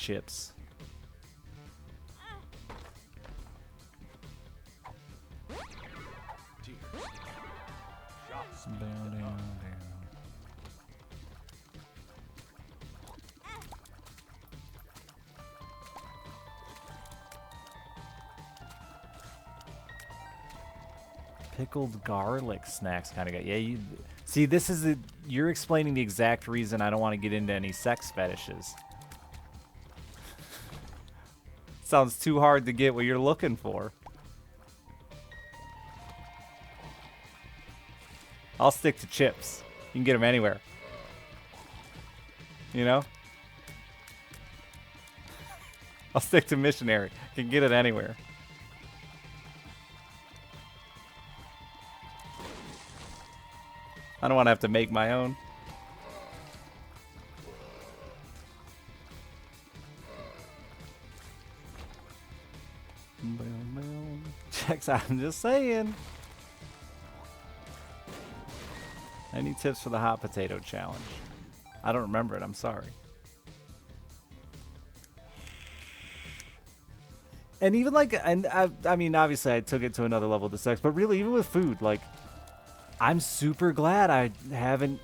chips. Down, down, down. Pickled garlic snacks kind of guy. Yeah, you see, this is you're explaining the exact reason I don't want to get into any sex fetishes. Sounds too hard to get what you're looking for. I'll stick to chips. You can get them anywhere. You know? I'll stick to missionary. You can get it anywhere. I don't want to have to make my own. Checks out. I'm just saying. Any tips for the hot potato challenge? I don't remember it. I'm sorry. And even like, and I mean, obviously I took it to another level with the sex, but really, even with food, like, I'm super glad I haven't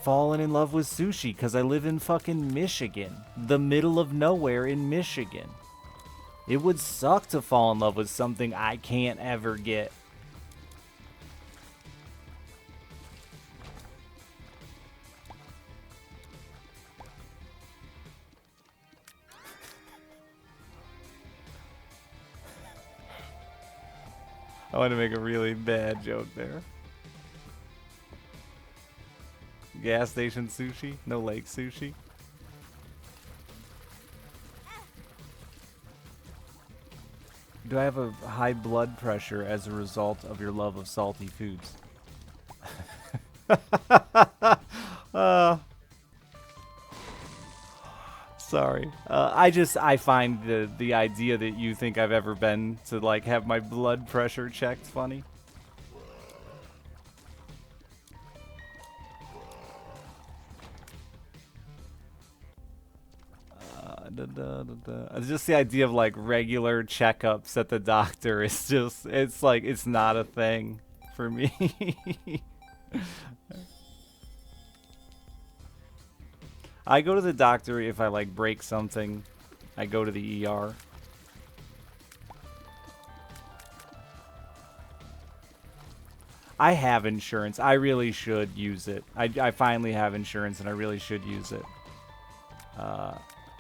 fallen in love with sushi because I live in fucking Michigan, the middle of nowhere in Michigan. It would suck to fall in love with something I can't ever get. I want to make a really bad joke there. Gas station sushi? No lake sushi? Do I have a high blood pressure as a result of your love of salty foods? Sorry. I find the idea that you think I've ever been to like have my blood pressure checked funny. Just the idea of like regular checkups at the doctor is just, it's like, it's not a thing for me. I go to the doctor if I like break something. I go to the ER. I have insurance. I really should use it. I finally have insurance and I really should use it.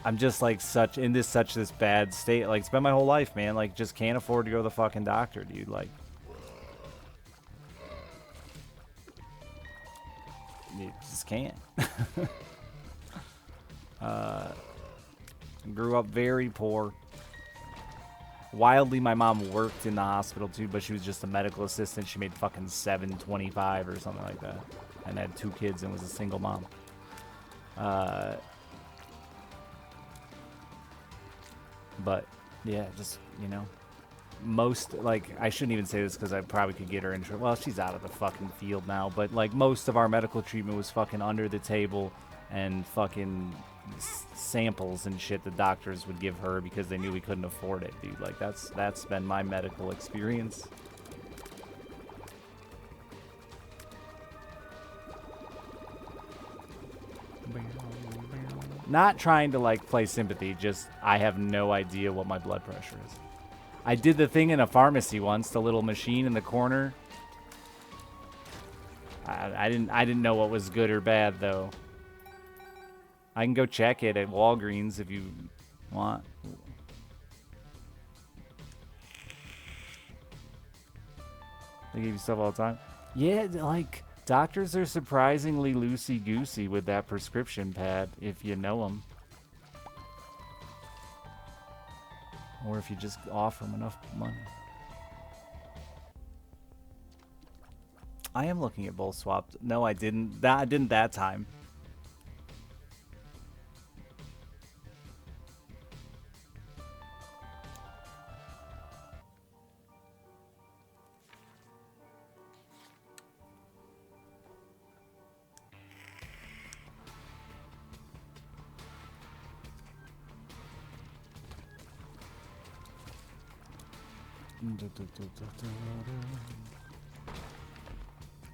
I'm just like such this bad state. Like, it's been my whole life, man. Like, just can't afford to go to the fucking doctor, dude. Like, you just can't. Grew up very poor. Wildly, my mom worked in the hospital too, but she was just a medical assistant. She made fucking $7.25 or something like that, and had 2 kids and was a single mom. But yeah, just, you know, most, like, I shouldn't even say this because I probably could get her in trouble. Well, she's out of the fucking field now, but like most of our medical treatment was fucking under the table and fucking samples and shit the doctors would give her because they knew we couldn't afford it, dude. Like, that's been my medical experience. Not trying to like play sympathy, just I have no idea what my blood pressure is. I did the thing in a pharmacy once, the little machine in the corner. I didn't know what was good or bad though. I can go check it at Walgreens if you want. They give you stuff all the time. Yeah, like, doctors are surprisingly loosey-goosey with that prescription pad if you know them. Or if you just offer them enough money. I am looking at both swapped. No, I didn't. I didn't that time.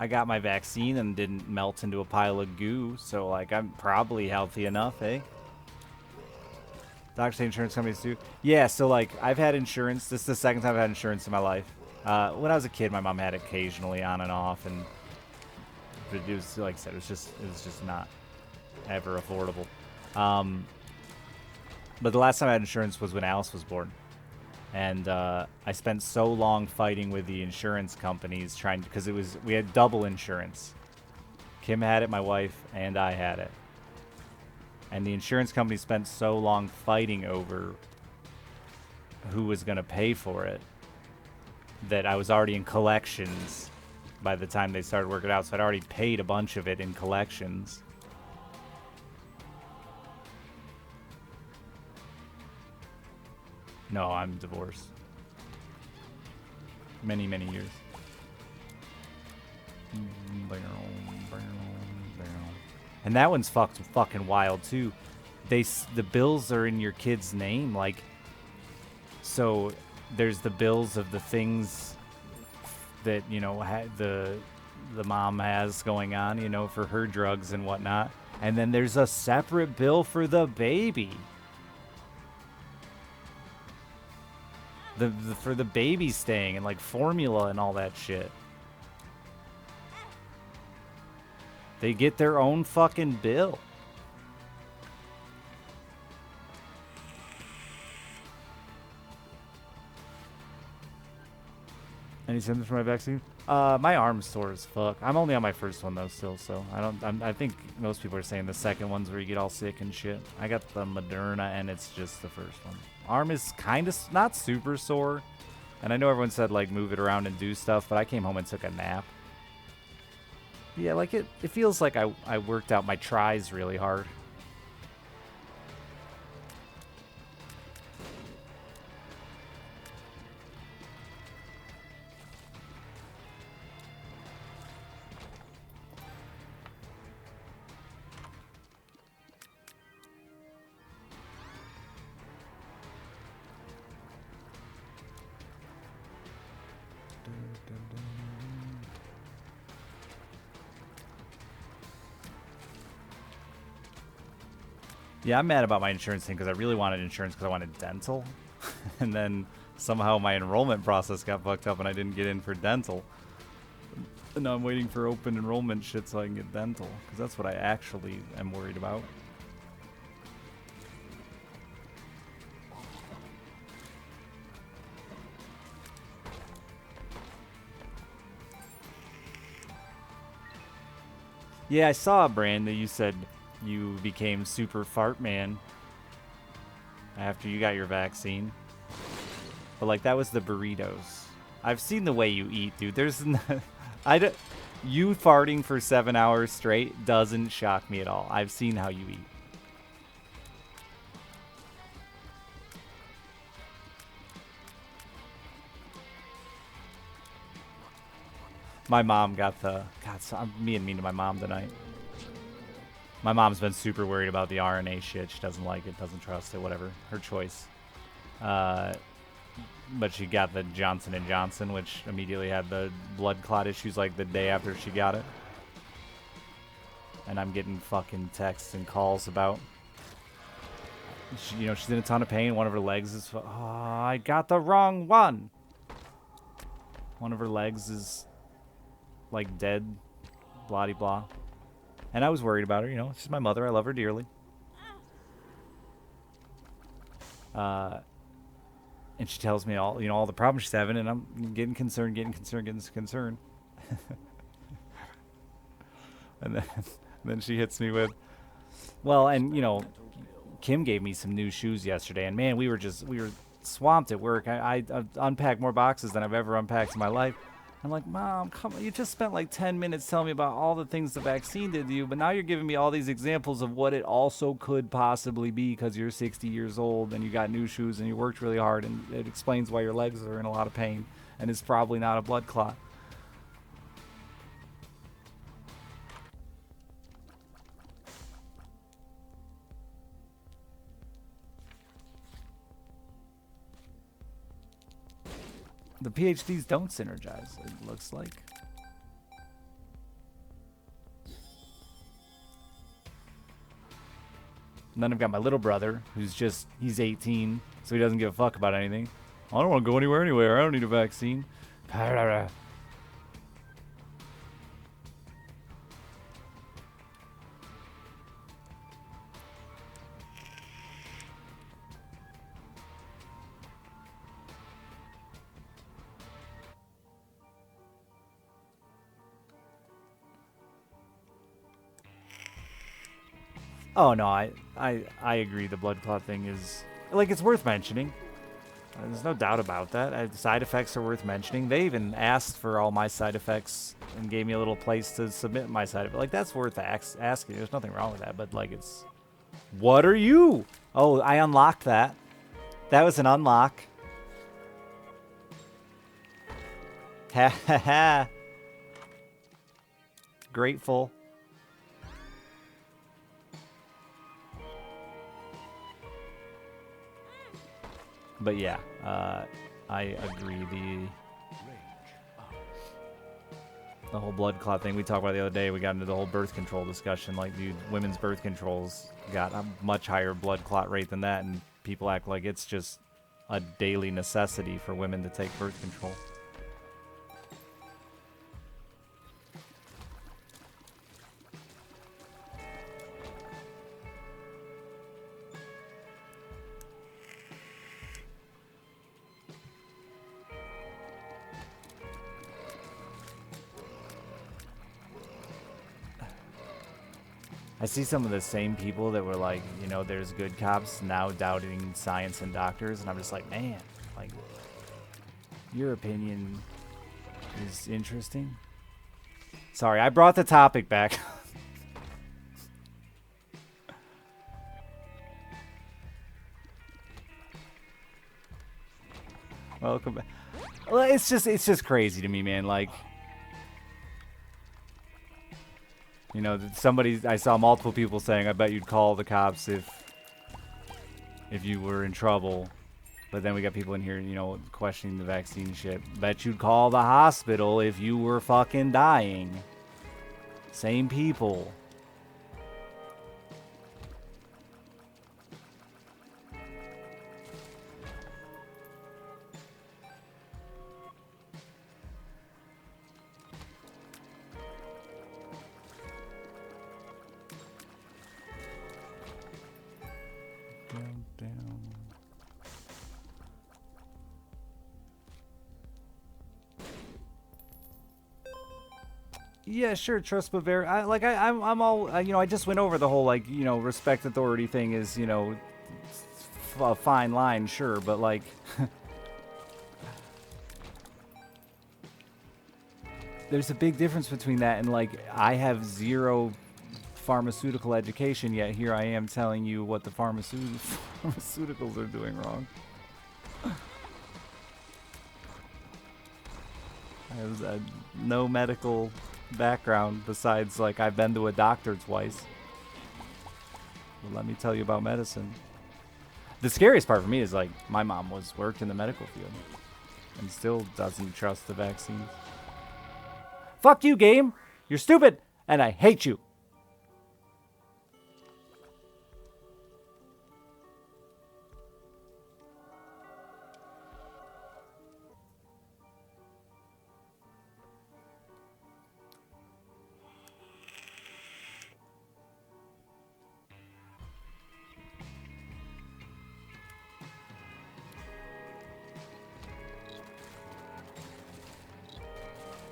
I got my vaccine and didn't melt into a pile of goo, so like I'm probably healthy enough, eh? Doctors say insurance companies do. Yeah, so like I've had insurance. This is the second time I've had insurance in my life. When I was a kid, my mom had it occasionally on and off, and it was like I said, it was just not ever affordable. But the last time I had insurance was when Alice was born. And I spent so long fighting with the insurance companies trying because we had double insurance. Kim had it, my wife, and I had it. And the insurance company spent so long fighting over who was going to pay for it that I was already in collections by the time they started working it out. So I'd already paid a bunch of it in collections. No, I'm divorced. Many, many years. And that one's fucking wild too. The bills are in your kid's name, like. So there's the bills of the things that the mom has going on, for her drugs and whatnot, and then there's a separate bill for the baby. For the baby staying and like formula and all that shit. They get their own fucking bill. Any symptoms for my vaccine? My arm's sore as fuck. I'm only on my first one though still, so I think most people are saying the second one's where you get all sick and shit. I got the Moderna and it's just the first one. Arm is kind of not super sore. And I know everyone said like move it around and do stuff, but I came home and took a nap. Yeah, like it feels like I worked out my tries really hard. Yeah, I'm mad about my insurance thing because I really wanted insurance because I wanted dental. And then somehow my enrollment process got fucked up and I didn't get in for dental. And now I'm waiting for open enrollment shit so I can get dental because that's what I actually am worried about. Yeah, I saw, Brand, that you said you became super fart man after you got your vaccine. But like that was the burritos. I've seen the way you eat, dude. There's you farting for 7 hours straight doesn't shock me at all. I've seen how you eat. My mom got the God. So I'm being mean to my mom tonight. My mom's been super worried about the RNA shit. She doesn't like it, doesn't trust it, whatever. Her choice. But she got the Johnson & Johnson, which immediately had the blood clot issues like the day after she got it. And I'm getting fucking texts and calls about... she's in a ton of pain. One of her legs is... Oh, I got the wrong one! One of her legs is... like dead. Blah-de-blah. And I was worried about her, She's my mother. I love her dearly. And she tells me all the problems she's having, and I'm getting concerned. And then she hits me with, well, and, Kim gave me some new shoes yesterday, and man, we were swamped at work. I unpacked more boxes than I've ever unpacked in my life. I'm like, Mom, come on. You just spent like 10 minutes telling me about all the things the vaccine did to you, but now you're giving me all these examples of what it also could possibly be because you're 60 years old and you got new shoes and you worked really hard, and it explains why your legs are in a lot of pain and it's probably not a blood clot. The PhDs don't synergize, it looks like. And then I've got my little brother, who's just, he's 18, so he doesn't give a fuck about anything. I don't want to go anywhere anywhere. I don't need a vaccine. Oh no, I agree. The blood clot thing is like, it's worth mentioning. There's no doubt about that. Side effects are worth mentioning. They even asked for all my side effects and gave me a little place to submit my side effects. Like, that's worth asking. There's nothing wrong with that. But like, it's, what are you? Oh, I unlocked that. That was an unlock. Ha ha ha. Grateful. But yeah, I agree. The whole blood clot thing we talked about the other day, we got into the whole birth control discussion. Like, dude, women's birth controls got a much higher blood clot rate than that, and people act like it's just a daily necessity for women to take birth control. I see some of the same people that were like, you know, there's good cops now doubting science and doctors, and I'm just like, man, like, your opinion is interesting. Sorry, I brought the topic back. Welcome back. Well, it's just crazy to me, man. Like, you know, I saw multiple people saying, I bet you'd call the cops if you were in trouble. But then we got people in here, you know, questioning the vaccine shit. Bet you'd call the hospital if you were fucking dying. Same people. Yeah, sure, trust but I'm all, you know, I just went over the whole, like, you know, respect authority thing is, you know, a fine line, sure, but like, there's a big difference between that and, like, I have zero pharmaceutical education, yet here I am telling you what the pharmaceuticals are doing wrong. I have no medical background besides, like, I've been to a doctor twice. Well, let me tell you about medicine. The scariest part for me is, like, my mom worked in the medical field and still doesn't trust the vaccines. Fuck you, game. You're stupid and I hate you.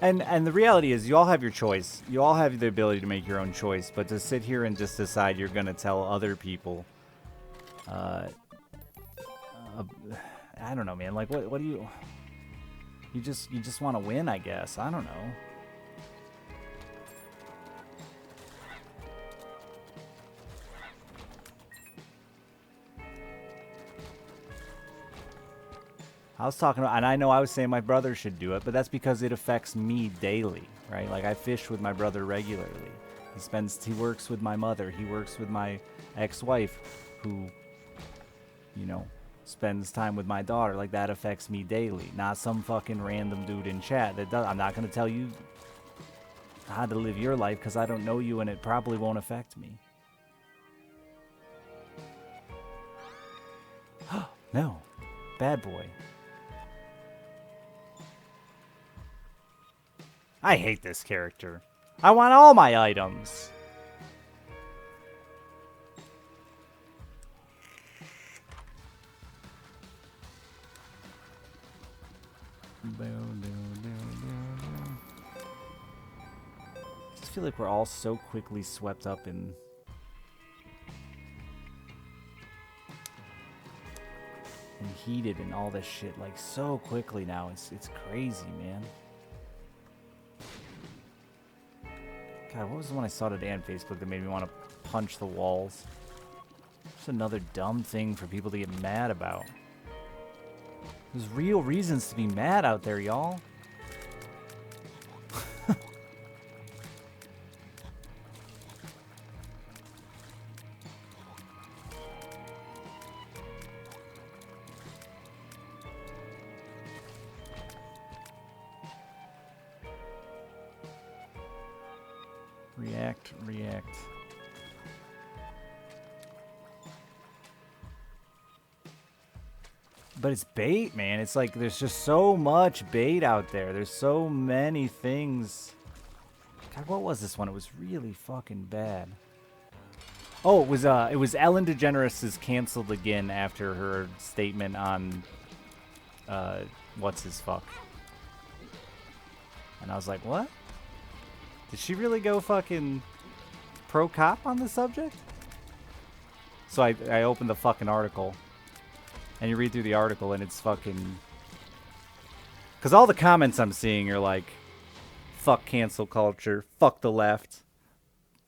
And the reality is, you all have your choice. You all have the ability to make your own choice. But to sit here and just decide you're going to tell other people, I don't know, man. Like, what do you? You just want to win, I guess. I don't know. I was talking about, and I know I was saying my brother should do it, but that's because it affects me daily, right? Like, I fish with my brother regularly. He works with my mother. He works with my ex-wife, who, you know, spends time with my daughter. Like, that affects me daily, not some fucking random dude in chat that does. I'm not going to tell you how to live your life because I don't know you and it probably won't affect me. No. Bad boy. I hate this character. I want all my items. I just feel like we're all so quickly swept up in and heated and all this shit like so quickly now. It's crazy, man. God, what was the one I saw today on Facebook that made me want to punch the walls? Just another dumb thing for people to get mad about. There's real reasons to be mad out there, y'all. React. But it's bait, man. It's like there's just so much bait out there. There's so many things. God, what was this one? It was really fucking bad. Oh, it was Ellen DeGeneres is canceled again after her statement on what's his fuck. And I was like, what? Did she really go fucking pro-cop on the subject? So I opened the fucking article. And you read through the article and it's fucking... Because all the comments I'm seeing are like, fuck cancel culture, fuck the left,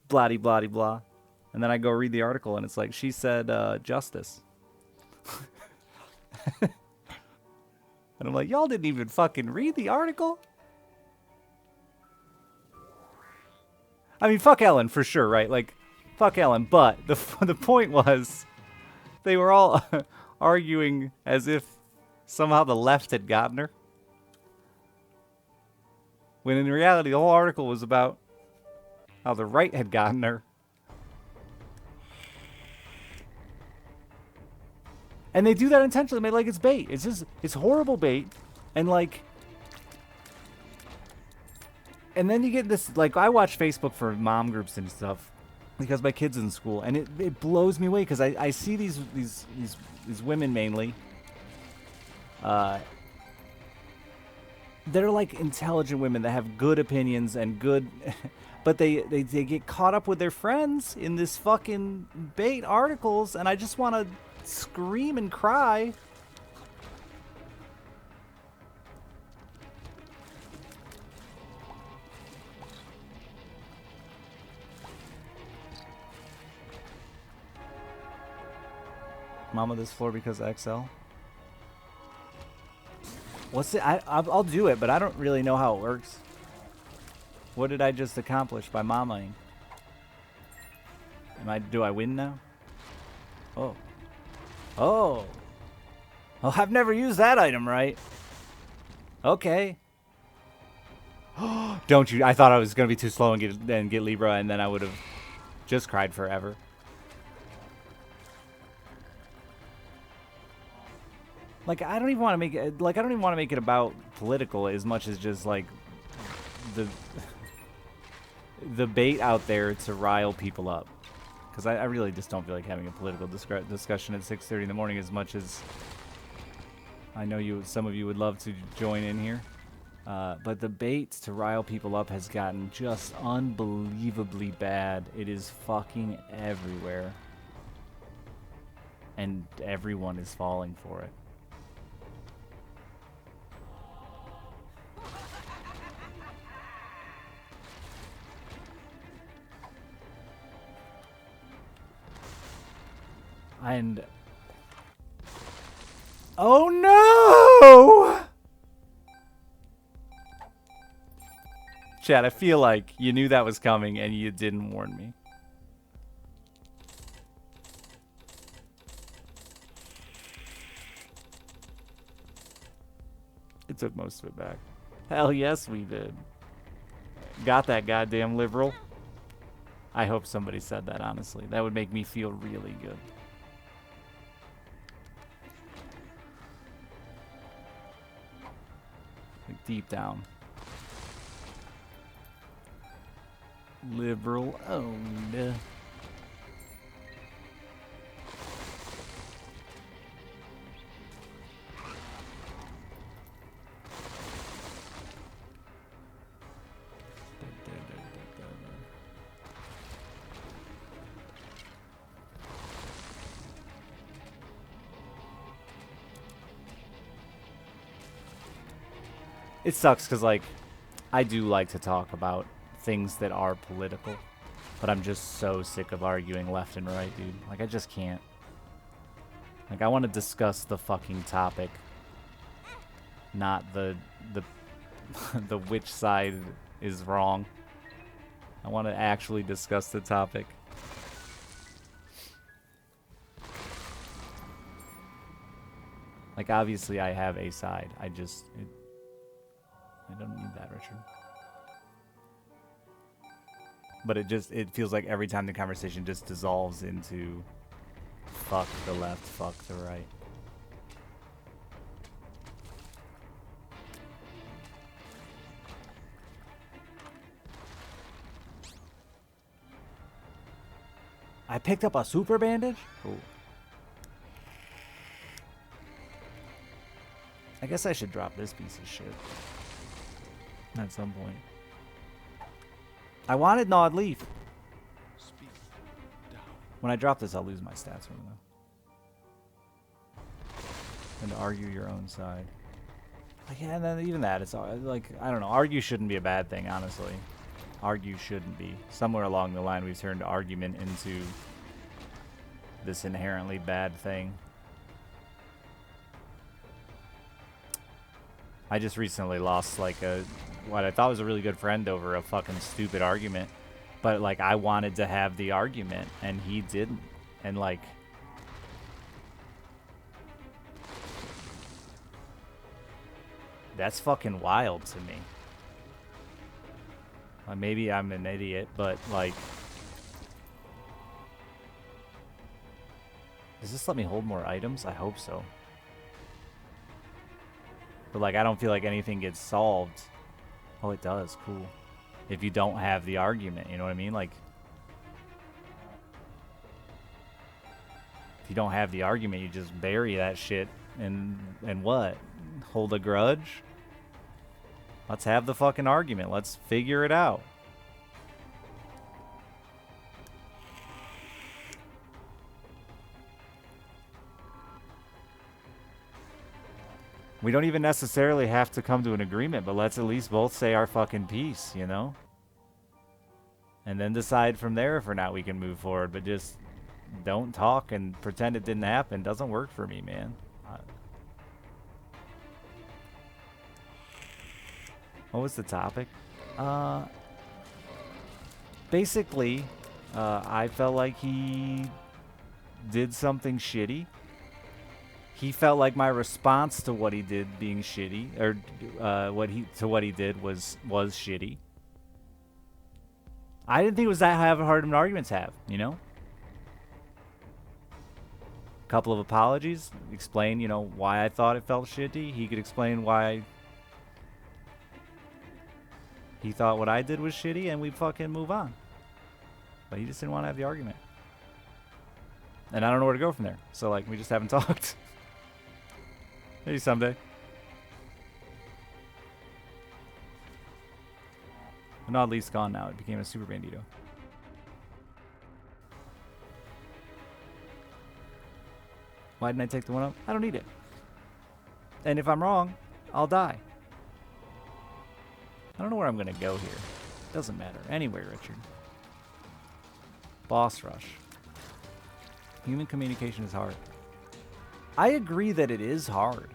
blah-de-blah-de-blah. And then I go read the article and it's like, she said justice. And I'm like, y'all didn't even fucking read the article? I mean, fuck Ellen for sure, right? Like, fuck Ellen. But the point was, they were all arguing as if somehow the left had gotten her. When in reality, the whole article was about how the right had gotten her. And they do that intentionally, like it's bait. It's just, it's horrible bait. And like... And then you get this, like, I watch Facebook for mom groups and stuff because my kid's in school, and it blows me away because I see these women mainly. They're like intelligent women that have good opinions and good, but they get caught up with their friends in this fucking bait articles, and I just want to scream and cry. Mama this floor because XL. What's it? I'll do it, but I don't really know how it works. What did I just accomplish by mamaing? Do I win now? Oh. Oh. Oh, I've never used that item right. Okay. Don't you? I thought I was gonna be too slow and get Libra, and then I would have just cried forever. Like, I don't even want to make it, like, I don't even want to make it about political as much as just, like, the bait out there to rile people up. Because I really just don't feel like having a political discussion at 6:30 in the morning as much as I know some of you would love to join in here. But the bait to rile people up has gotten just unbelievably bad. It is fucking everywhere. And everyone is falling for it. And oh no! Chad, I feel like you knew that was coming and you didn't warn me. It took most of it back. Hell yes, we did. Got that goddamn liberal. I hope somebody said that, honestly. That would make me feel really good. Like deep down. Liberal owned. It sucks because, like, I do like to talk about things that are political, but I'm just so sick of arguing left and right, dude. Like, I just can't. Like, I want to discuss the fucking topic, not the the which side is wrong. I want to actually discuss the topic. Like, obviously, I have a side. I don't need that, Richard. But it feels like every time the conversation just dissolves into fuck the left, fuck the right. I picked up a super bandage? Cool. I guess I should drop this piece of shit at some point. I wanted Gnawed Leaf. When I drop this, I'll lose my stats from it, though. And to argue your own side. Like, yeah, and then even that, it's like, I don't know. Argue shouldn't be a bad thing, honestly. Argue shouldn't be. Somewhere along the line, we've turned argument into this inherently bad thing. I just recently lost, like, what I thought was a really good friend over a fucking stupid argument. But, like, I wanted to have the argument, and he didn't. And, like, that's fucking wild to me. Maybe I'm an idiot, but, like, does this let me hold more items? I hope so. But, like, I don't feel like anything gets solved. Oh, it does. Cool. If you don't have the argument, you know what I mean? Like, if you don't have the argument, you just bury that shit and what? Hold a grudge? Let's have the fucking argument. Let's figure it out. We don't even necessarily have to come to an agreement, but let's at least both say our fucking piece, you know? And then decide from there if or not we can move forward, but just don't talk and pretend it didn't happen. Doesn't work for me, man. What was the topic? Basically, I felt like he did something shitty. He felt like my response to what he did being shitty, or what he did was shitty. I didn't think it was that hard of an argument to have, you know? A couple of apologies, explain, you know, why I thought it felt shitty. He could explain why he thought what I did was shitty, and we fucking move on. But he just didn't want to have the argument. And I don't know where to go from there. So, like, we just haven't talked. Maybe someday. But not at least gone now. It became a super bandito. Why didn't I take the one up? I don't need it. And if I'm wrong, I'll die. I don't know where I'm going to go here. Doesn't matter. Anywhere, Richard. Boss rush. Human communication is hard. I agree that it is hard.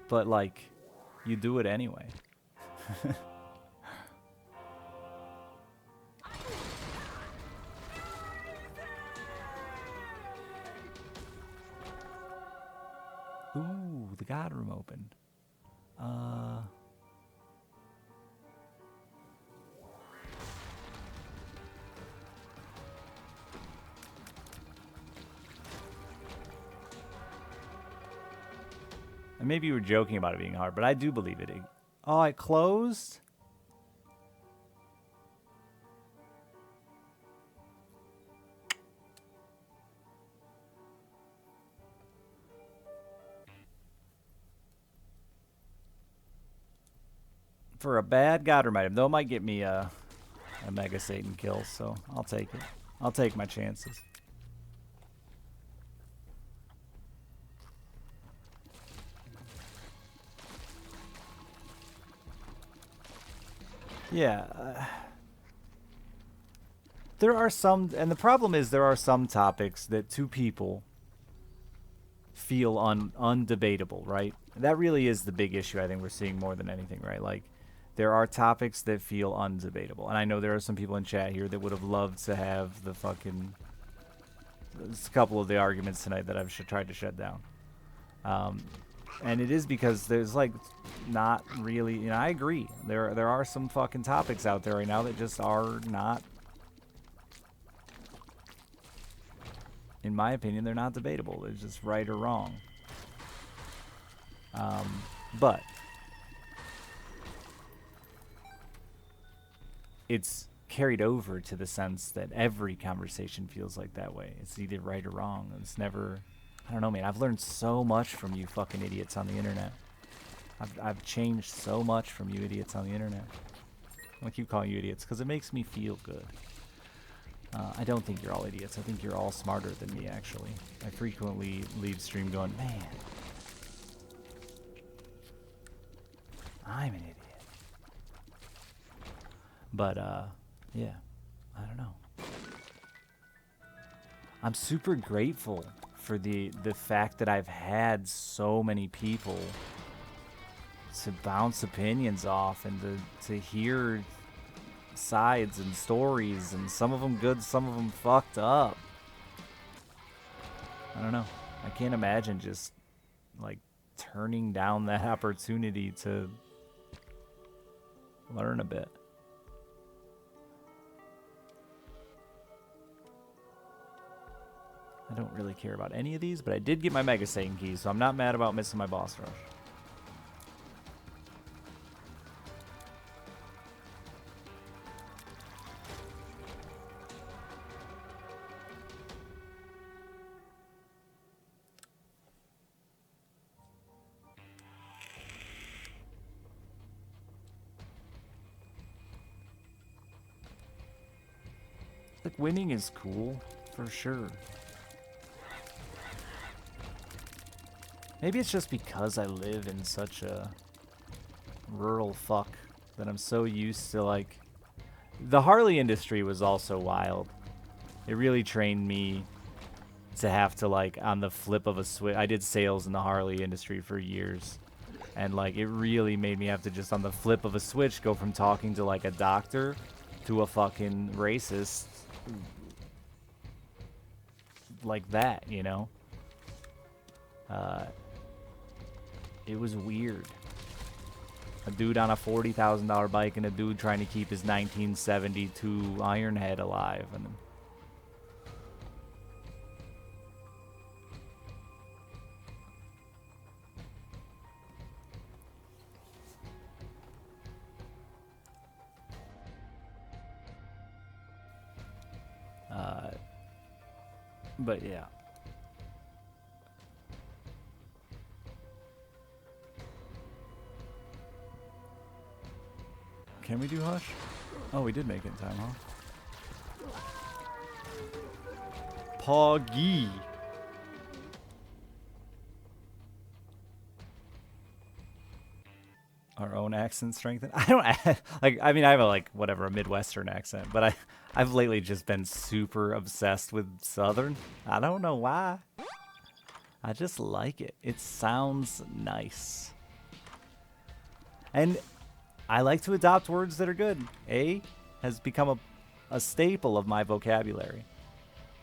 But, like, you do it anyway. Ooh, the God Room opened. And maybe you were joking about it being hard, but I do believe it. Oh, it closed? For a bad God reminder, though it might get me a Mega Satan kill, so I'll take it. I'll take my chances. Yeah. There are some, and the problem is there are some topics that two people feel undebatable, right? That really is the big issue I think we're seeing more than anything, right? Like, there are topics that feel undebatable. And I know there are some people in chat here that would have loved to have the fucking... There's a couple of the arguments tonight that I've tried to shut down. And it is because there's, like, not really... You know, I agree. There are some fucking topics out there right now that just are not... In my opinion, they're not debatable. They're just right or wrong. But... it's carried over to the sense that every conversation feels like that way. It's either right or wrong. It's never... I don't know, man. I've learned so much from you fucking idiots on the internet. I've changed so much from you idiots on the internet. I'm gonna keep calling you idiots because it makes me feel good. I don't think you're all idiots. I think you're all smarter than me, actually. I frequently leave stream going, man, I'm an idiot. But, yeah, I don't know. I'm super grateful for the fact that I've had so many people to bounce opinions off and to hear sides and stories, and some of them good, some of them fucked up. I don't know. I can't imagine just, like, turning down that opportunity to learn a bit. I don't really care about any of these, but I did get my Mega Satan keys, so I'm not mad about missing my boss rush. Like, winning is cool, for sure. Maybe it's just because I live in such a rural fuck that I'm so used to, like... The Harley industry was also wild. It really trained me to have to, like, on the flip of a switch... I did sales in the Harley industry for years. And, like, it really made me have to just, on the flip of a switch, go from talking to, like, a doctor to a fucking racist. Like that, you know? It was weird. A dude on a $40,000 bike and a dude trying to keep his 1972 Ironhead alive. And but yeah. Can we do Hush? Oh, we did make it in time, huh? Poggy. Our own accent strengthened. I don't like. I mean, I have a like whatever a Midwestern accent, but I've lately just been super obsessed with Southern. I don't know why. I just like it. It sounds nice. And I like to adopt words that are good. A has become a staple of my vocabulary,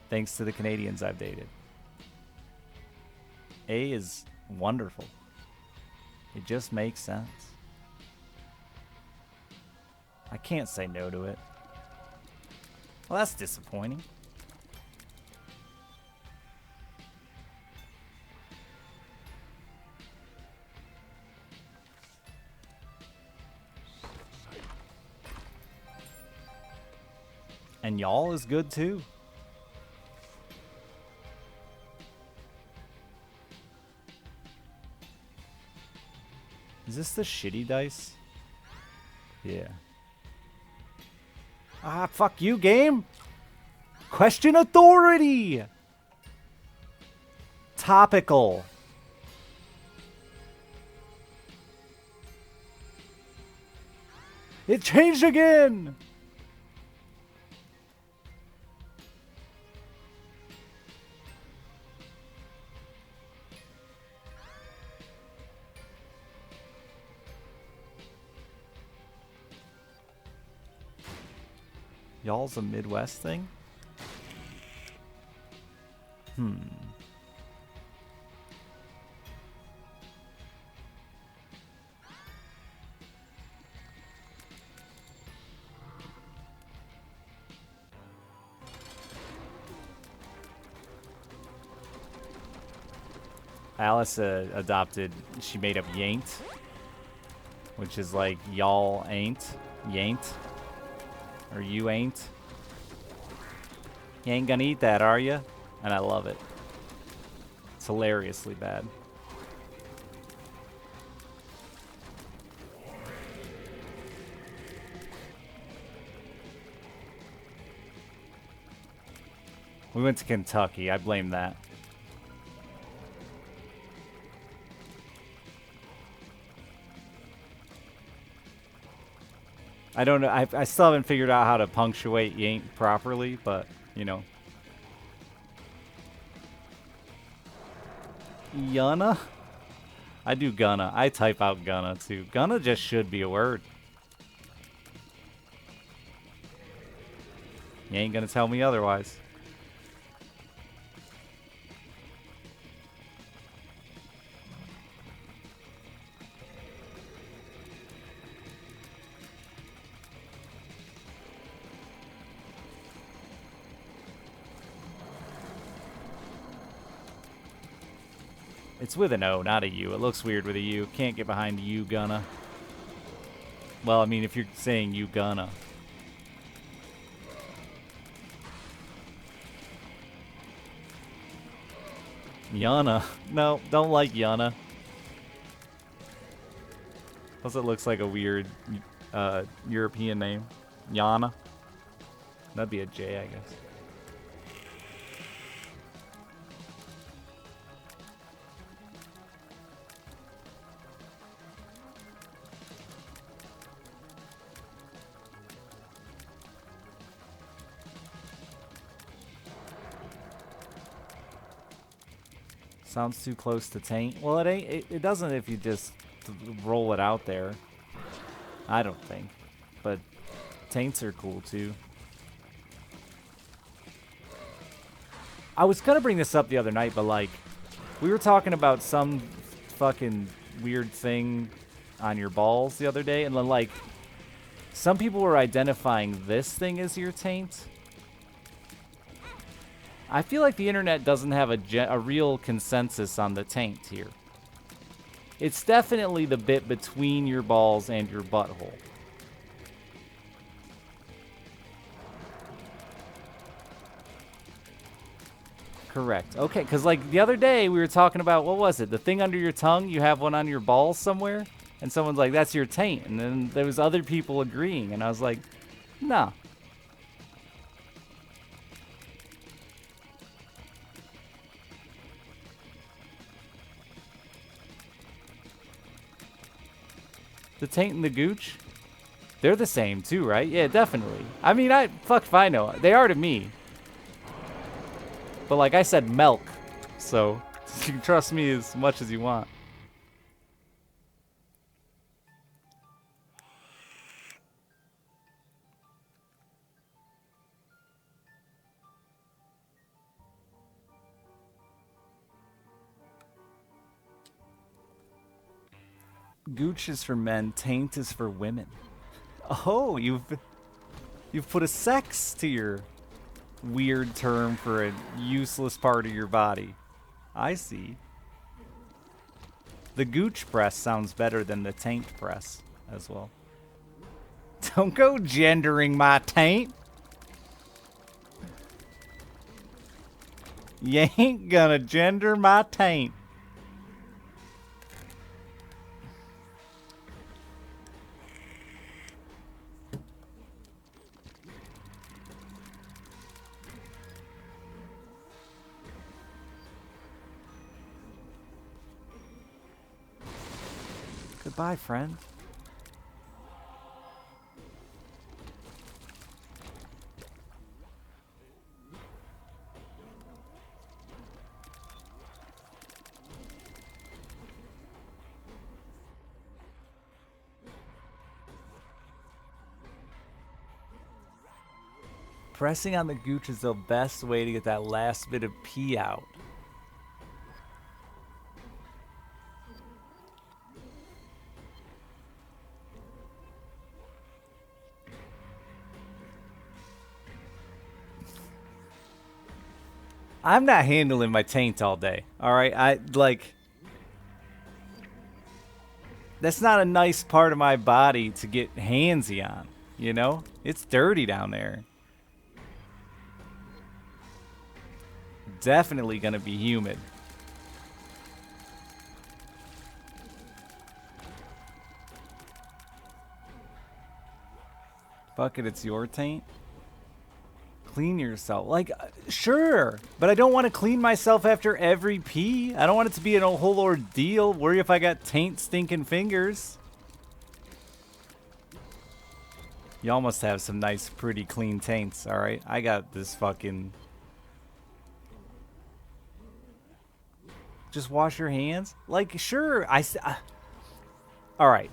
thanks to the Canadians I've dated. A is wonderful. It just makes sense. I can't say no to it. Well, that's disappointing. And y'all is good too. Is this the shitty dice? Yeah. Ah, fuck you, game. Question authority. Topical. It changed again. Y'all's a Midwest thing? Alice adopted, she made up yanked, which is like y'all ain't, yanked, or you ain't. You ain't gonna eat that, are you? And I love it. It's hilariously bad. We went to Kentucky. I blame that. I don't know. I still haven't figured out how to punctuate yank properly, but, you know. Yana? I do gonna. I type out gonna, too. Gonna just should be a word. You ain't gonna tell me otherwise. It's with an O, not a U. It looks weird with a U. Can't get behind you gonna. Well, I mean, if you're saying you gonna. Yana. No, don't like Yana. Plus it looks like a weird European name. Yana. That'd be a J, I guess. Sounds too close to taint. Well, it ain't. It doesn't if you just roll it out there. I don't think. But taints are cool too. I was gonna bring this up the other night, but like, we were talking about some fucking weird thing on your balls the other day, and then like, some people were identifying this thing as your taint. I feel like the internet doesn't have a real consensus on the taint here. It's definitely the bit between your balls and your butthole. Correct. Okay, because like the other day we were talking about, what was it? The thing under your tongue, you have one on your balls somewhere? And someone's like, that's your taint. And then there was other people agreeing. And I was like, nah. The taint and the gooch, they're the same too, right? Yeah, definitely. I mean, fuck if I know. They are to me. But like I said, milk. So you can trust me as much as you want. Gooch is for men, taint is for women. Oh, you've put a sex to your weird term for a useless part of your body. I see. The Gooch breast sounds better than the taint breast as well. Don't go gendering my taint. You ain't gonna gender my taint. Goodbye, friend. Pressing on the gooch is the best way to get that last bit of pee out. I'm not handling my taint all day. All right, that's not a nice part of my body to get handsy on, you know? It's dirty down there. Definitely gonna be humid. Fuck it, it's your taint. Clean yourself. Like, sure, but I don't want to clean myself after every pee. I don't want it to be a whole ordeal. Worry if I got taint stinking fingers. Y'all must have some nice, pretty clean taints, all right? I got this fucking... Just wash your hands? Like, sure, all right.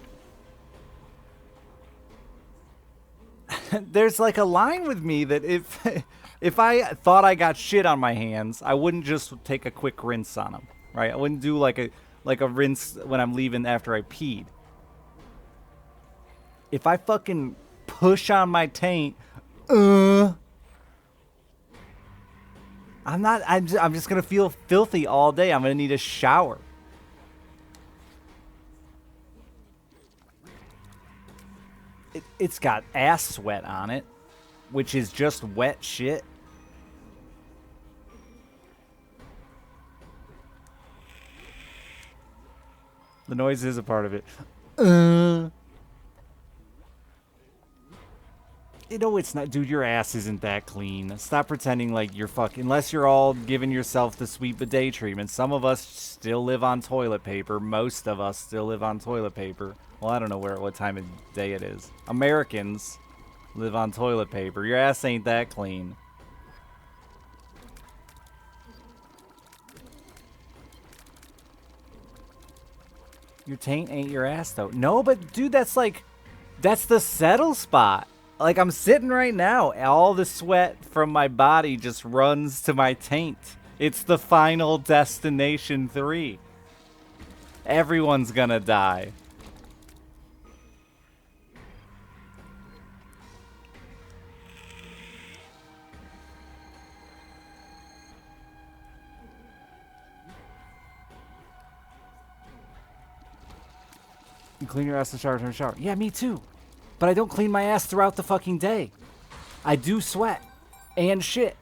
There's like a line with me that if I thought I got shit on my hands, I wouldn't just take a quick rinse on them, right? I wouldn't do like a rinse when I'm leaving after I peed. If I fucking push on my taint, I'm just gonna feel filthy all day. I'm gonna need a shower. It's got ass sweat on it, which is just wet shit. The noise is a part of it. You know it's not, dude. Your ass isn't that clean. Stop pretending like you're fucking. Unless you're all giving yourself the sweet bidet treatment. Some of us still live on toilet paper. Most of us still live on toilet paper. Well, I don't know what time of day it is. Americans live on toilet paper. Your ass ain't that clean. Your taint ain't your ass, though. No, but, dude, that's the settle spot. Like, I'm sitting right now. All the sweat from my body just runs to my taint. It's the final destination 3. Everyone's gonna die. You clean your ass in the shower, turn the shower. Yeah, me too. But I don't clean my ass throughout the fucking day. I do sweat and shit.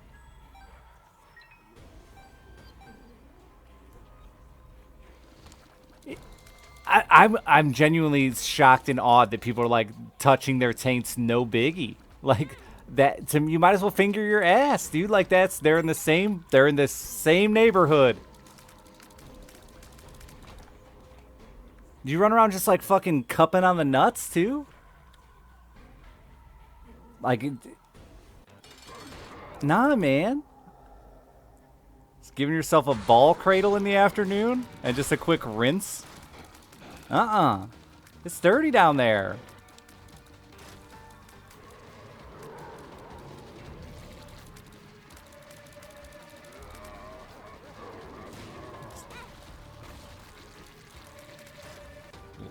I'm genuinely shocked and awed that people are like touching their taints no biggie. Like that to me, you might as well finger your ass, dude. Like they're in the same neighborhood. Do you run around just like fucking cupping on the nuts too? Like, nah, man. Just giving yourself a ball cradle in the afternoon and just a quick rinse. It's dirty down there.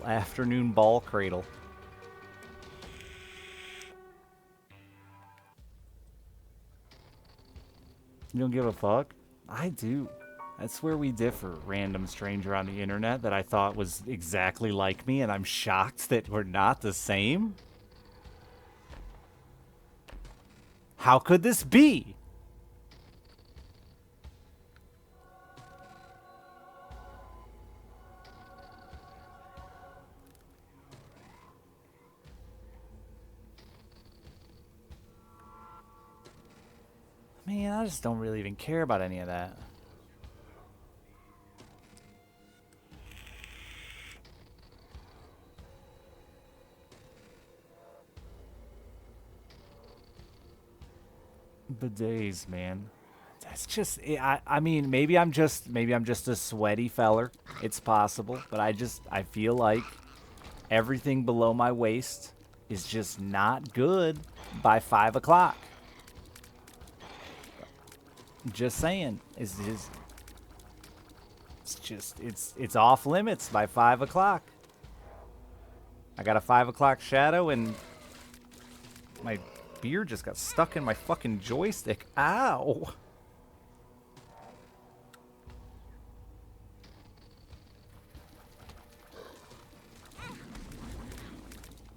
afternoon ball cradle. You don't give a fuck? I do. That's where we differ, random stranger on the internet that I thought was exactly like me, and I'm shocked that we're not the same. How could this be? Man, I just don't really even care about any of that. Bidets, man. That's just I mean, maybe I'm just a sweaty feller. It's possible, but I feel like everything below my waist is just not good by 5 o'clock. Just saying, it's off limits by 5 o'clock. I got a 5 o'clock shadow, and my beard just got stuck in my fucking joystick. Ow!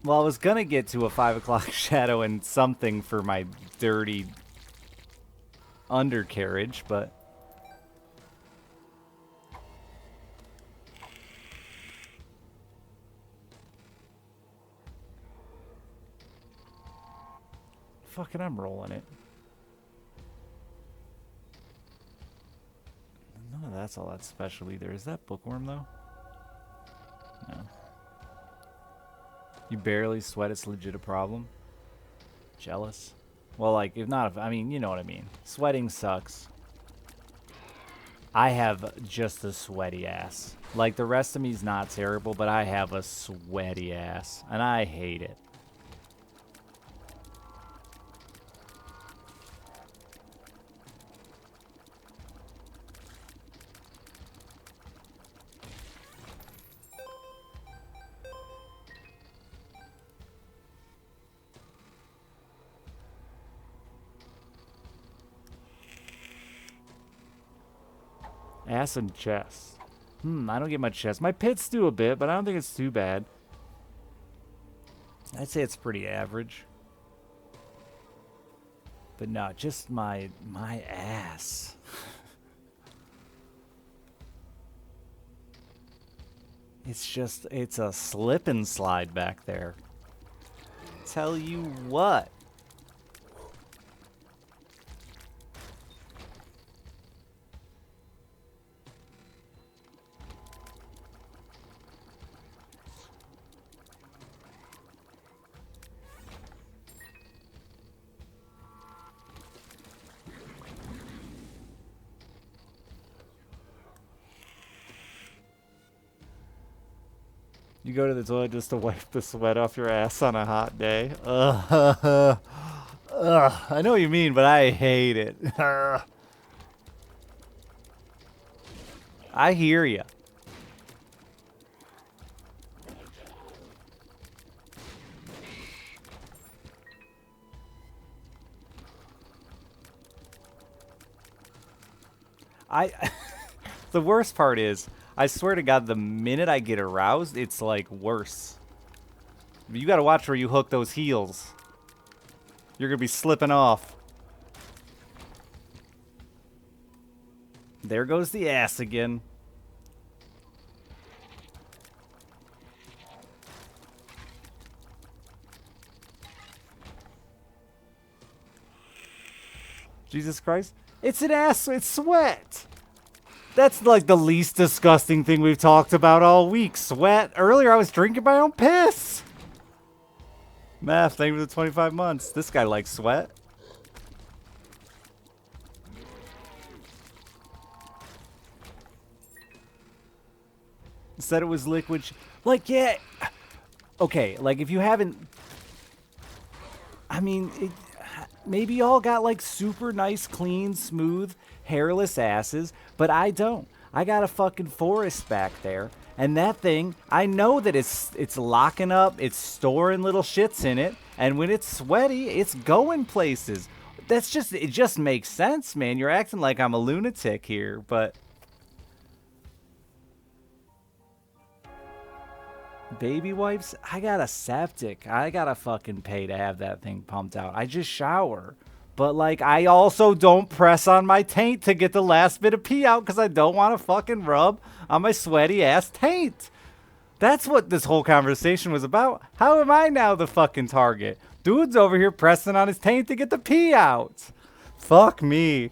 Well, I was gonna get to a 5 o'clock shadow and something for my dirty undercarriage, but fucking I'm rolling it. None of that's all that special either. Is that bookworm though? No. You barely sweat, it's legit a problem. Jealous? Well, like, if not, I mean, you know what I mean. Sweating sucks. I have just a sweaty ass. Like, the rest of me's not terrible, but I have a sweaty ass, and I hate it. Ass and chest. I don't get much chest. My pits do a bit, but I don't think it's too bad. I'd say it's pretty average. But no, just my ass. It's a slip and slide back there. Tell you what. You go to the toilet just to wipe the sweat off your ass on a hot day. I know what you mean, but I hate it. I hear ya. The worst part is, I swear to God, the minute I get aroused, it's like worse. You gotta watch where you hook those heels. You're gonna be slipping off. There goes the ass again. Jesus Christ. It's an ass, it's sweat. That's like the least disgusting thing we've talked about all week. Sweat. Earlier I was drinking my own piss. Math, thank you for the 25 months. This guy likes sweat. Said it was liquid. Like, yeah. Okay, like if you haven't... I mean, Maybe y'all got like super nice, clean, smooth, hairless asses, but I don't. I got a fucking forest back there, and that thing, I know that it's locking up, it's storing little shits in it, and when it's sweaty, it's going places. It just makes sense, man. You're acting like I'm a lunatic here, but baby wipes, I got a septic. I gotta fucking pay to have that thing pumped out. I just shower. But, like, I also don't press on my taint to get the last bit of pee out because I don't want to fucking rub on my sweaty ass taint. That's what this whole conversation was about. How am I now the fucking target? Dude's over here pressing on his taint to get the pee out. Fuck me.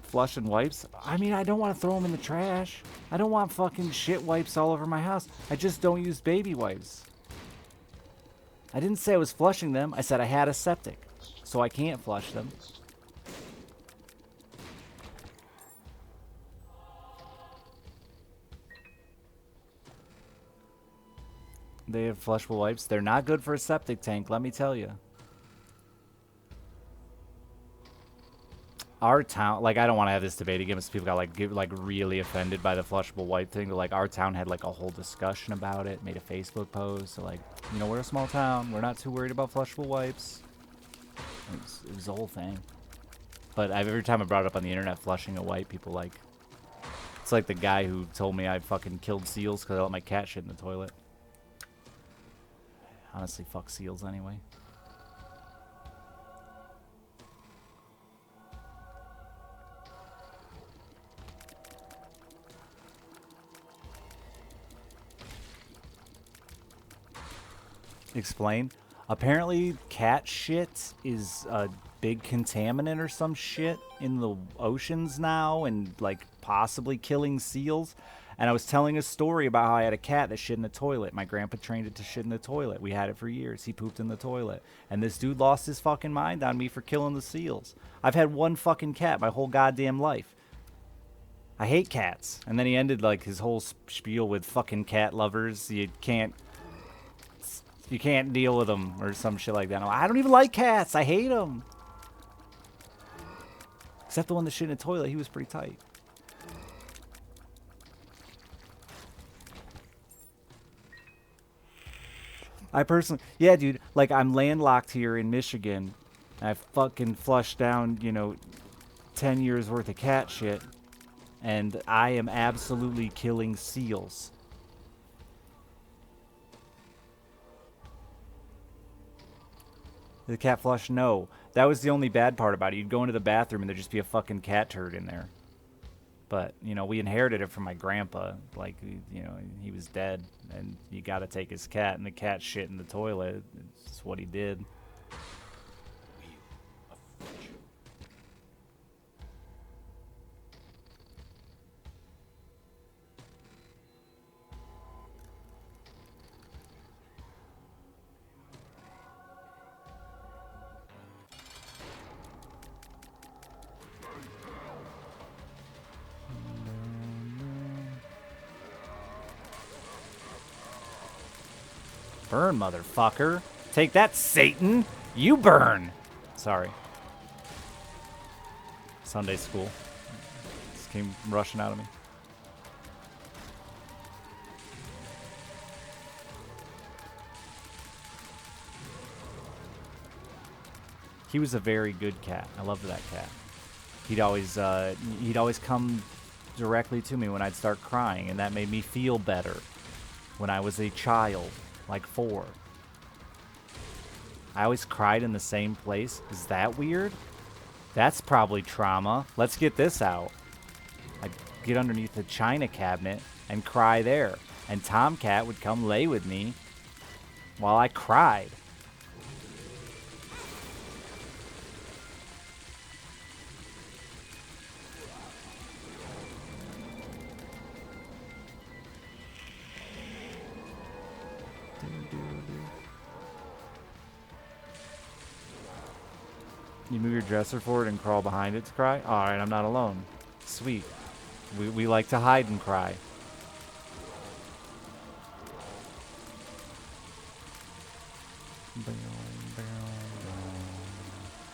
Flushing wipes? I mean, I don't want to throw them in the trash. I don't want fucking shit wipes all over my house. I just don't use baby wipes. I didn't say I was flushing them. I said I had a septic, so I can't flush them. They have flushable wipes. They're not good for a septic tank, let me tell you. Our town, like, I don't want to have this debate again because people got like really offended by the flushable wipe thing, but like our town had like a whole discussion about it, made a Facebook post, so like, you know, we're a small town, we're not too worried about flushable wipes. It was the whole thing. But every time I brought it up on the internet, flushing a wipe, people like, it's like the guy who told me I fucking killed seals because I let my cat shit in the toilet. Honestly, fuck seals anyway. Explain. Apparently, cat shit is a big contaminant or some shit in the oceans now, and like possibly killing seals. And I was telling a story about how I had a cat that shit in the toilet. My grandpa trained it to shit in the toilet. We had it for years. He pooped in the toilet. And this dude lost his fucking mind on me for killing the seals. I've had one fucking cat my whole goddamn life. I hate cats. And then he ended like his whole spiel with fucking cat lovers. You can't deal with them or some shit like that. I don't even like cats. I hate them. Except the one that shit in the toilet. He was pretty tight. I personally, yeah, dude, like I'm landlocked here in Michigan. And I fucking flushed down, you know, 10 years worth of cat shit. And I am absolutely killing seals. The cat flush? No. That was the only bad part about it. You'd go into the bathroom and there'd just be a fucking cat turd in there. But, you know, we inherited it from my grandpa. Like, you know, he was dead. And you gotta take his cat. And the cat shit in the toilet. It's what he did. Burn, motherfucker. Take that, Satan. You burn. Sorry. Sunday school. Just came rushing out of me. He was a very good cat. I loved that cat. He'd always come directly to me when I'd start crying, and that made me feel better when I was a child. Like 4. I always cried in the same place. Is that weird? That's probably trauma. Let's get this out. I'd get underneath the china cabinet and cry there. And Tomcat would come lay with me while I cried. You move your dresser forward and crawl behind it to cry? Alright, I'm not alone. Sweet. We like to hide and cry.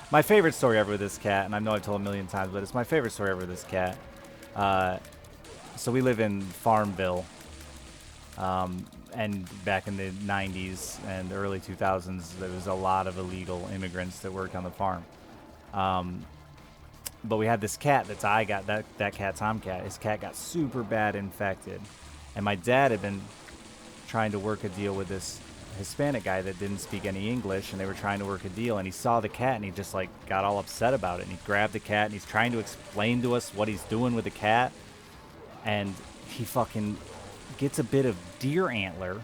My favorite story ever with this cat, and I know I've told a million times, but it's my favorite story ever with this cat. So we live in Farmville, and back in the 90s and early 2000s, there was a lot of illegal immigrants that worked on the farm. But we had this cat that cat, Tomcat. His cat got super bad infected, and my dad had been trying to work a deal with this Hispanic guy that didn't speak any English, and they were trying to work a deal, and he saw the cat and he just like got all upset about it, and he grabbed the cat and he's trying to explain to us what he's doing with the cat, and he fucking gets a bit of deer antler.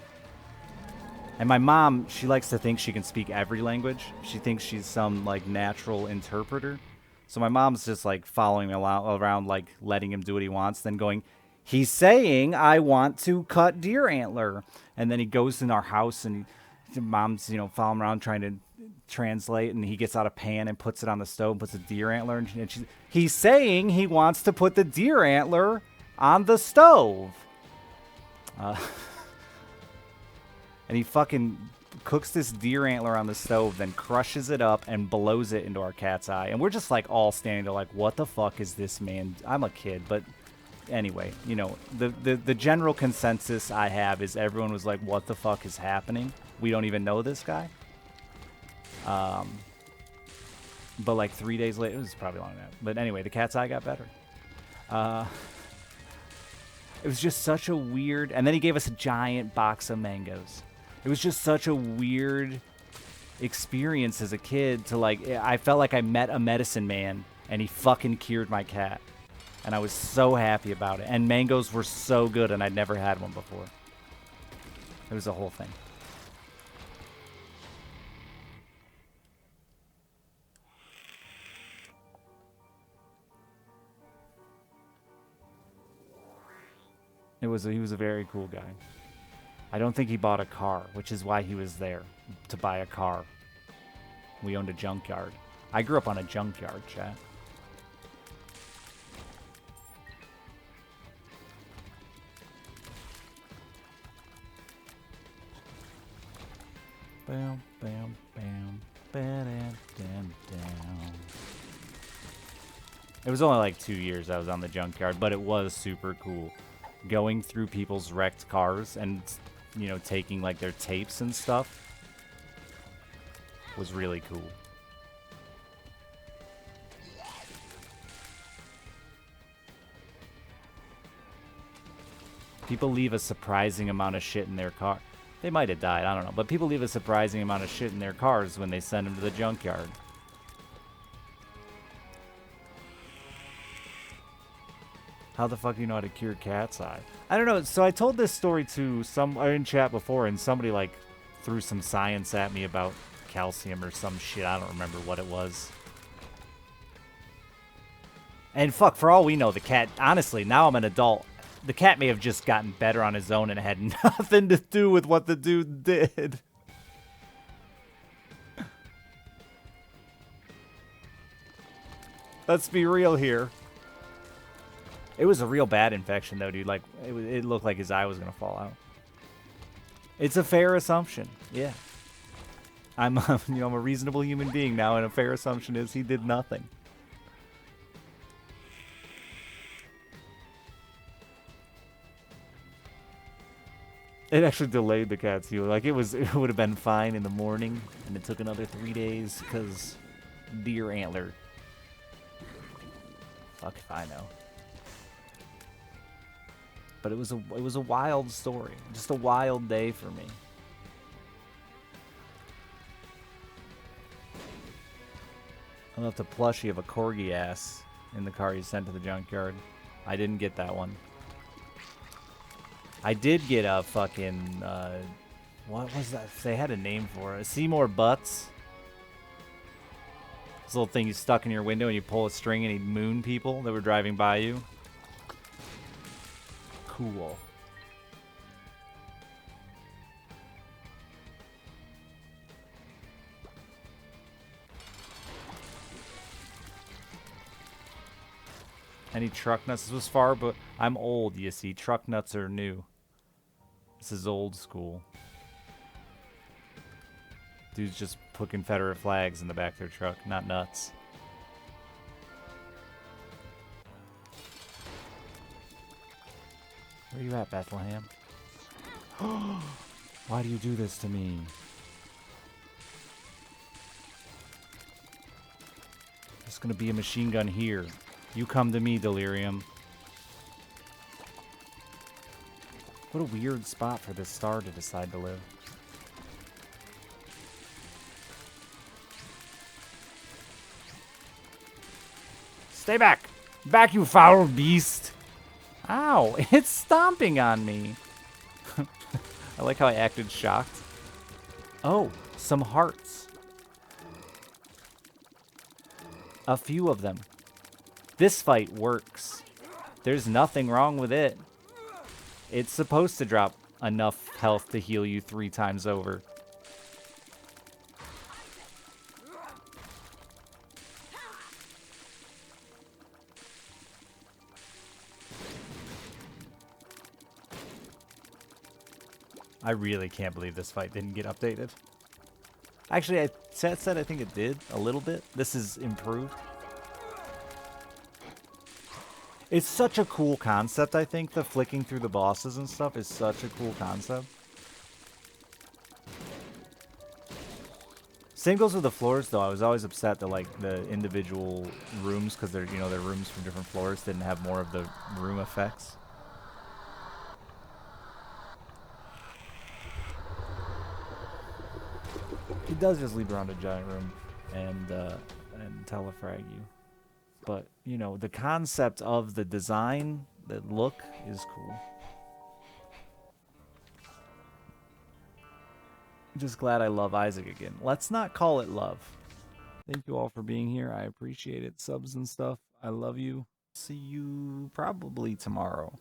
And my mom, she likes to think she can speak every language. She thinks she's some like natural interpreter. So my mom's just like following him around, like letting him do what he wants, then going, he's saying, I want to cut deer antler. And then he goes in our house and mom's, following around trying to translate. And he gets out a pan and puts it on the stove and puts a deer antler. And he's saying he wants to put the deer antler on the stove. And he fucking cooks this deer antler on the stove, then crushes it up and blows it into our cat's eye. And we're just like all standing there like, what the fuck is this man? I'm a kid, but anyway, the general consensus I have is everyone was like, what the fuck is happening? We don't even know this guy. But like 3 days later, it was probably longer than that. But anyway, the cat's eye got better. It was just such a weird... And then he gave us a giant box of mangoes. It was just such a weird experience as a kid to like... I felt like I met a medicine man and he fucking cured my cat. And I was so happy about it. And mangoes were so good and I'd never had one before. It was a whole thing. He was a very cool guy. I don't think he bought a car, which is why he was there, to buy a car. We owned a junkyard. I grew up on a junkyard, chat. Bam, bam, bam, bam, bam, bam. It was only like 2 years I was on the junkyard, but it was super cool. Going through people's wrecked cars and, taking like their tapes and stuff was really cool. People leave a surprising amount of shit in their car. They might have died, I don't know. But people leave a surprising amount of shit in their cars when they send them to the junkyard. How the fuck do you know how to cure cat's eye? I don't know. So I told this story to some in chat before, and somebody like threw some science at me about calcium or some shit. I don't remember what it was. And fuck, for all we know, the cat, honestly, now I'm an adult. The cat may have just gotten better on his own and it had nothing to do with what the dude did. Let's be real here. It was a real bad infection, though, dude. Like, it looked like his eye was going to fall out. It's a fair assumption. Yeah. I'm a reasonable human being now, and a fair assumption is he did nothing. It actually delayed the cat's healing. Like, it would have been fine in the morning, and it took another 3 days because deer antler. Fuck if I know. But it was a wild story. Just a wild day for me. I left a plushie of a corgi ass in the car you sent to the junkyard. I didn't get that one. I did get a fucking, what was that? They had a name for it. Seymour Butts. This little thing you stuck in your window and you pull a string and he'd moon people that were driving by you. Cool. Any truck nuts? This was far, but I'm old, you see. Truck nuts are new. This is old school. Dudes just put Confederate flags in the back of their truck, not nuts. Where you at, Bethlehem? Why do you do this to me? There's gonna be a machine gun here. You come to me, Delirium. What a weird spot for this star to decide to live. Stay back! Back, you foul beast! Ow! It's stomping on me! I like how I acted shocked. Oh, some hearts. A few of them. This fight works. There's nothing wrong with it. It's supposed to drop enough health to heal you 3 times over. I really can't believe this fight didn't get updated. Actually, I said I think it did a little bit. This is improved. It's such a cool concept, I think. The flicking through the bosses and stuff is such a cool concept. Same goes with the floors, though. I was always upset that, like, the individual rooms, because they're, you know, they're rooms from different floors, didn't have more of the room effects. He does just leave around a giant room and telefrag you. But, you know, the concept of the design, the look, is cool. I'm just glad I love Isaac again. Let's not call it love. Thank you all for being here. I appreciate it. Subs and stuff. I love you. See you probably tomorrow.